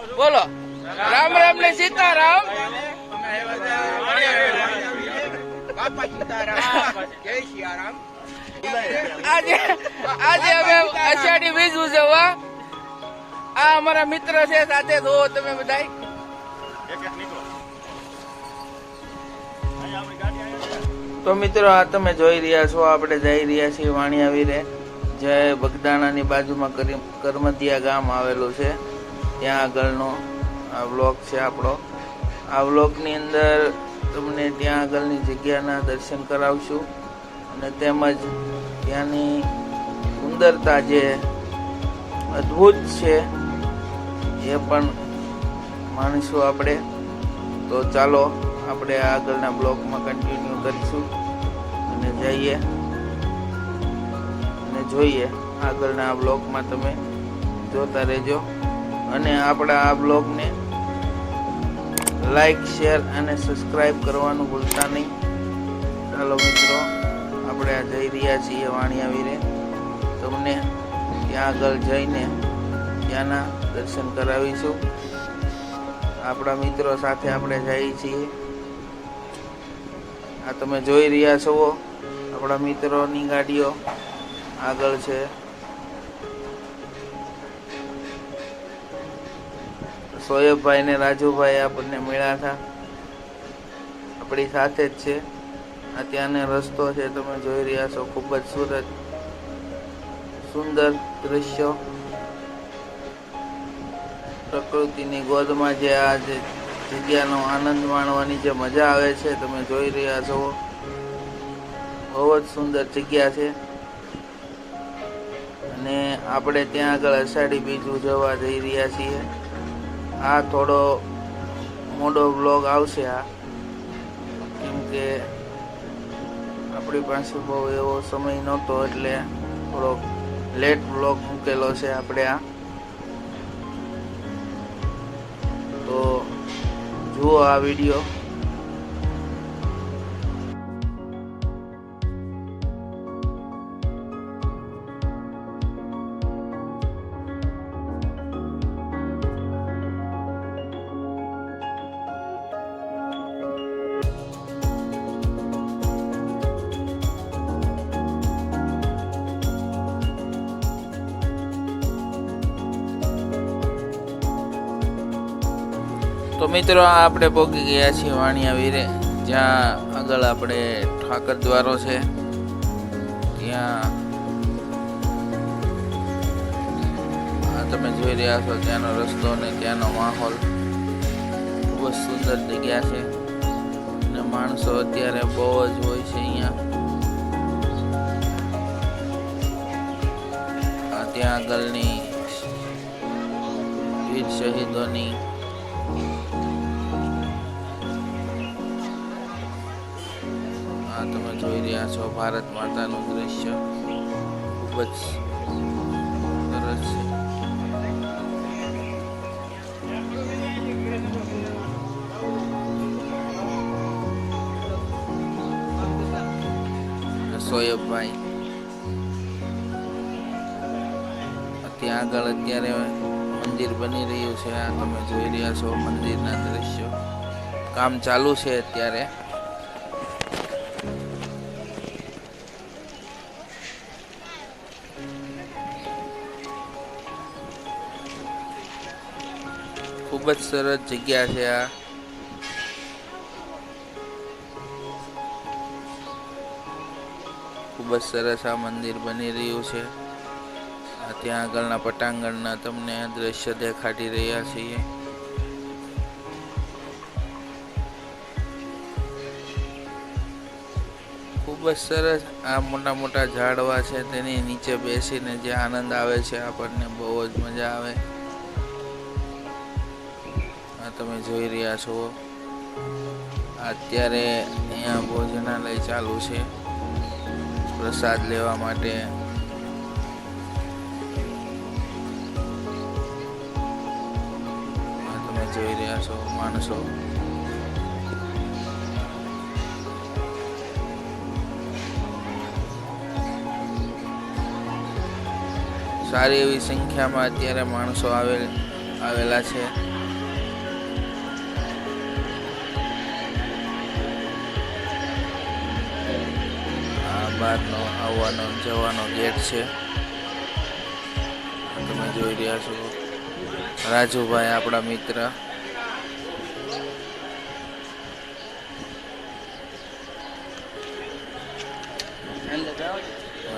બોલો રામ રામ ને સીતારામ. આજે આજે અમે અષાઢી બીજ ઉજવવા આ અમારા મિત્ર છે સાથે જોવો તમે બધા. તો મિત્રો આ તમે જોઈ રહ્યા છો આપણે જઈ રહ્યા છીએ વાણિયાવીરે જે બગદાણાની બાજુમાં કરમતિયા ગામ આવેલું છે. ત્યાં આગળનો આ વ્લોગ છે આપણો. આ વ્લોગની અંદર તમને ત્યાં આગળની જગ્યાના દર્શન કરાવશું અને તેમજ ત્યાંની સુંદરતા જે અદ્ભુત છે એ પણ માણીશું આપણે. તો ચાલો આપણે આગળના બ્લોગમાં કન્ટિન્યુ કરીશું અને જઈએ અને જોઈએ. આગળના આ બ્લોગમાં તમે જોતા રહેજો અને આપણા આ બ્લોગને લાઈક શેર અને સબસ્ક્રાઈબ કરવાનું ભૂલતા નહીં. ચાલો મિત્રો આપણે આ જઈ રહ્યા છીએ વાણિયાવીરે. તમને ત્યાં આગળ જઈને ત્યાંના દર્શન કરાવીશું. આપણા મિત્રો સાથે આપણે જઈએ છીએ. આ તમે જોઈ રહ્યા છો આપણા મિત્રોની ગાડીઓ આગળ છે. સોયબભાઈ ને રાજુભાઈ આપણને મળ્યા હતા, આપણી સાથે જ છે. આ ત્યાંનો રસ્તો છે તમે જોઈ રહ્યા છો. ખૂબ જ સુંદર દ્રશ્યો, પ્રકૃતિની ગોદમાં જે આ જગ્યાનો આનંદ માણવાની જે મજા આવે છે તમે જોઈ રહ્યા છો. બહુ જ સુંદર જગ્યા છે અને આપણે ત્યાં આગળ અષાઢી બીજ ઉજવવા જઈ રહ્યા છીએ. આ થોડો મોટો વ્લોગ આવશે આ, કેમ કે આપણી પાસે બહુ એવો સમય નહોતો એટલે થોડો લેટ વ્લોગ મૂકેલો છે આપણે આ. તો જુઓ આ વિડીયો. તો મિત્રો આપણે પહોંચી ગયા છીએ વાણિયાવીરે, જ્યાં આગળ આપણે ઠાકર દ્વારો છે. ત્યાં તમે જોઈ રહ્યા છો ત્યાંનો રસ્તો અને ત્યાંનો માહોલ ખૂબ જ સુંદર જગ્યા છે અને માણસો અત્યારે બહુ જ હોય છે અહીંયા. ત્યાં આગળની વીર શહીદોની તમે જોઈ રહ્યા છો ભારત માતાનું દ્રશ્ય ખૂબ જ સરસ છે. સોયબભાઈ ત્યાં આગળ અત્યારે મંદિર બની રહ્યું છે. આ તમે જોઈ રહ્યા છો મંદિરના દ્રશ્યો. કામ ચાલુ છે અત્યારે. ખૂબ જ સરસ જગ્યા છે આ. ખૂબ જ સરસ આ મંદિર બની રહ્યું છે. ત્યાં આગળના પટાંગણના તમને દ્રશ્ય દેખાડી રહ્યા છીએ. ખૂબ જ સરસ આ મોટા મોટા ઝાડવા છે તેની નીચે બેસીને જે આનંદ આવે છે આપણને બહુ જ મજા આવે. તમે જોઈ રહ્યા છો અત્યારે અહીંયા ભોજનાલય ચાલુ છે પ્રસાદ લેવા માટે. તમે જોઈ રહ્યા છો માણસો. સારી એવી સંખ્યામાં અત્યારે માણસો આવેલ આવેલા છે. આ બહારનો આવવાનો જવાનો ગેટ છે. તમે જોઈ રહ્યા છો રાજુભાઈ આપણા મિત્ર.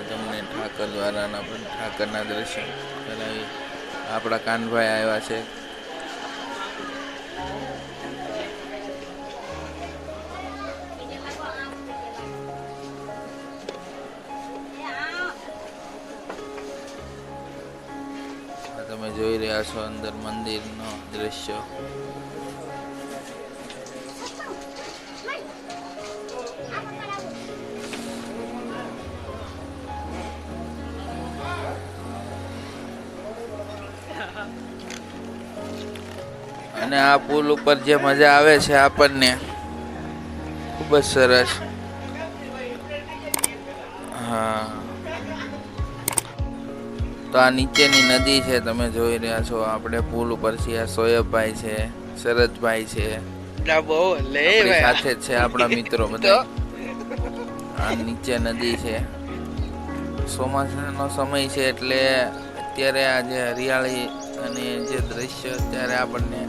તમને ઠાકર દ્વારાના પણ ઠાકરના દર્શન કરાવી. આપણા કાનભાઈ આવ્યા છે. તમે જોઈ રહ્યા છો અંદર મંદિરનો દ્રશ્ય. અને આ પુલ ઉપર જે મજા આવે છે આપણને ખૂબ જ સરસ. હા, તો આ નીચેની નદી છે તમે જોઈ રહ્યા છો. આપણે પુલ ઉપર છીએ. આ સોયબભાઈ છે, શરદભાઈ છે, આપણી સાથે જ છે આપણા મિત્રો બધા. આ નીચે નદી છે. ચોમાસાનો સમય છે એટલે અત્યારે આ જે હરિયાળી અને જે દ્રશ્ય અત્યારે આપણને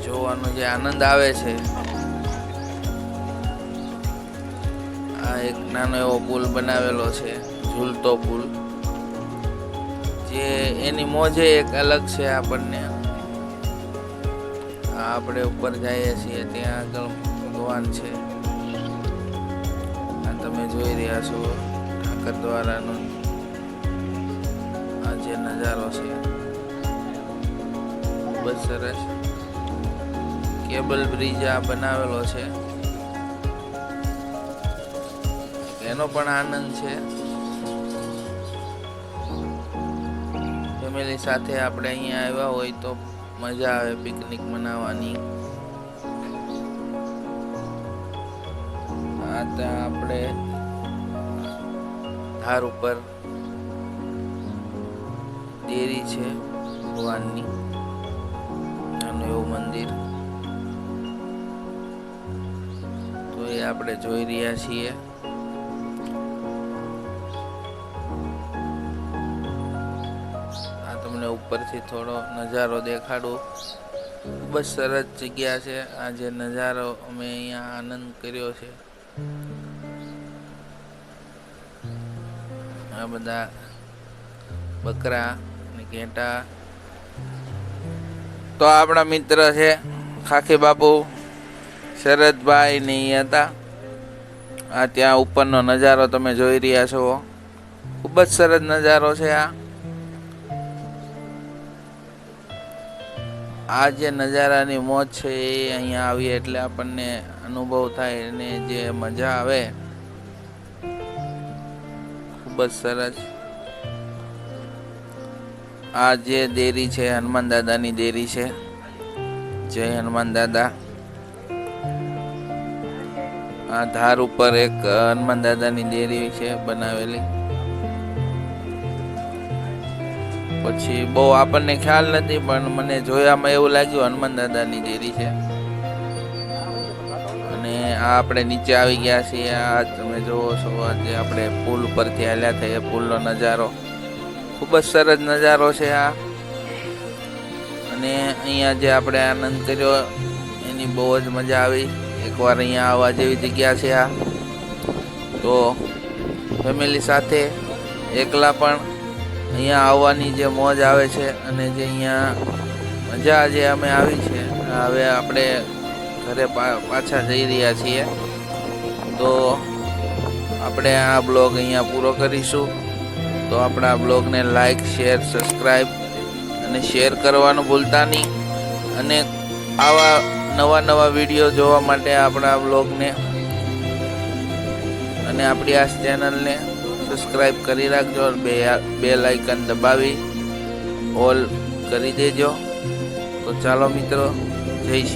જોવાનો જે આનંદ આવે છે. આ એક નાનો એવો પુલ બનાવેલો છે, ઝૂલતો પુલ, જે એની મોજે એક અલગ છે આપણને. આપણે ઉપર જઈએ છીએ ત્યાં આગળ ભગવાન છે. આ તમે જોઈ રહ્યા છો ઠાકર દ્વારાનો આ જે નજારો છે ખૂબ જ સરસ. કેબલ બ્રિજ આ બનાવેલો છે, એનો પણ આનંદ છે. ફેમિલી સાથે આપણે અહીંયા આવ્યા હોય તો મજા આવે પિકનિક મનાવવાની. આ ત્યાં આપણે ધાર ઉપર દેરી છે ભગવાનની, નાનું એવું મંદિર. તો એ આપણે જોઈ રહ્યા છીએ. તમને ઉપરથી થોડો નજારો દેખાડું. ખૂબ જ સરસ જગ્યા છે. આ જે નજારો અમે અહીંયા આનંદ કર્યો છે. આ બધા બકરા અને ઘેટા. તો આપણા મિત્ર છે ખાખી બાપુ, શરદભાઈ ને એ હતા. આ ત્યાં ઉપરનો નજારો તમે જોઈ રહ્યા છો. ખૂબ જ સરસ નજારો છે. આ જે નજારાની મોજ છે એ અહીંયા આવીએ એટલે આપણને અનુભવ થાય અને જે મજા આવે ખૂબ જ સરસ. આ જે દેરી છે હનુમાન દાદાની દેરી છે. જય હનુમાન દાદા. આ ધાર ઉપર એક હનુમાન દાદાની દેરી છે બનાવેલી. પછી બહુ આપણને ખ્યાલ નથી પણ મને જોયામાં એવું લાગ્યું હનુમાન દાદાની દેરી છે. અને આ આપણે નીચે આવી ગયા છીએ. આ તમે જોવો છો આજે આપણે પુલ પરથી હાલ્યા થઈએ. પુલનો નજારો ખૂબ જ સરસ નજારો છે આ. અને અહીંયા જે આપણે આનંદ કર્યો એની બહુ જ મજા આવી. એકવાર અહીંયા આવવા જેવી જગ્યા છે આ. તો ફેમિલી સાથે એકલા પણ અહીંયા આવવાની જે મોજ આવે છે અને જે અહીંયા મજા જે અમે આવી છે. હવે આપણે ઘરે પાછા જઈ રહ્યા છીએ. તો આપણે આ બ્લોગ અહીંયા પૂરો કરીશું. તો આપણા બ્લોગને લાઈક, શેર, સબસ્ક્રાઈબ અને શેર કરવાનું ભૂલતા નહીં. અને આવા નવા વિડીયો જોવા માટે આપણા બ્લોગને અને આપણી આ ચેનલને સબસ્ક્રાઈબ કરી રાખજો. બેલ આઇકન દબાવી ઓલ કરી દેજો. તો ચાલો મિત્રો, જય શ્રી